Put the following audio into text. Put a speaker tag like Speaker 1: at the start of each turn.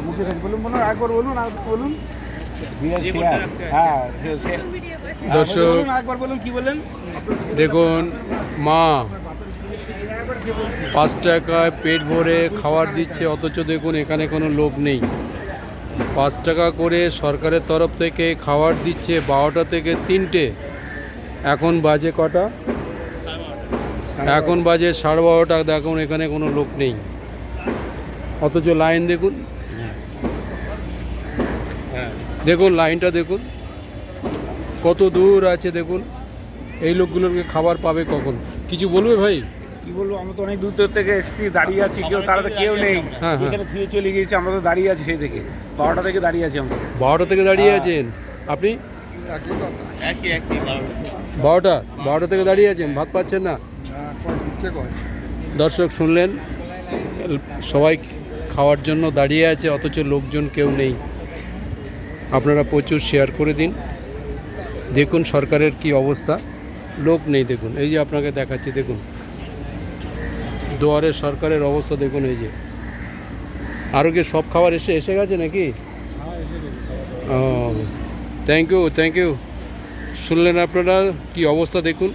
Speaker 1: মুখে বলুন বলুন একবার বলুন আর বলুন
Speaker 2: দর্শক
Speaker 1: একবার বলুন কি বলেন
Speaker 2: দেখুন মা 5 টাকায় পেট ভরে খাবার দিচ্ছে, অথচ দেখুন এখানে কোনো লোক নেই। 5 টাকা করে সরকারের তরফ থেকে খাবার দিচ্ছে 12টা থেকে 3টে। এখন বাজে কটা? এখন বাজে 12:30। দেখুন এখানে কোনো লোক নেই, অথচ লাইন দেখুন, দেখুন লাইনটা দেখুন কত দূর আছে। দেখুন এই লোকগুলোকে খাবার পাবে কখন? কিছু বলবে ভাই?
Speaker 1: কি বলবো, আমরা তো অনেক দূর থেকে এসেছি, দাঁড়িয়ে আছি, কেউ তারা তো কেউ নেই।
Speaker 2: হ্যাঁ, হ্যাঁ।
Speaker 1: এখানে ধুয়ে চলে গিয়েছে, আমরা তো দাঁড়িয়ে আছি সেই থেকে 12টা থেকে দাঁড়িয়ে আছি আমরা।
Speaker 2: 12টা থেকে দাঁড়িয়ে আছেন আপনি? 12টা থেকে দাঁড়িয়ে আছেন, ভাত পাচ্ছেন না? দর্শক শুনলেন, সবাই খাওয়ার জন্য দাঁড়িয়ে আছে, অথচ লোকজন কেউ নেই। আপনারা প্রচুর শেয়ার করে দিন। দেখুন সরকারের কি অবস্থা, লোক নেই। দেখুন এই যে আপনাকে দেখাচ্ছি, দেখুন দুয়ারের সরকারের অবস্থা দেখুন। এই যে আরও কি সব খাবার এসে গেছে নাকি? ও থ্যাংক ইউ। শুনলেন আপনারা কি অবস্থা দেখুন।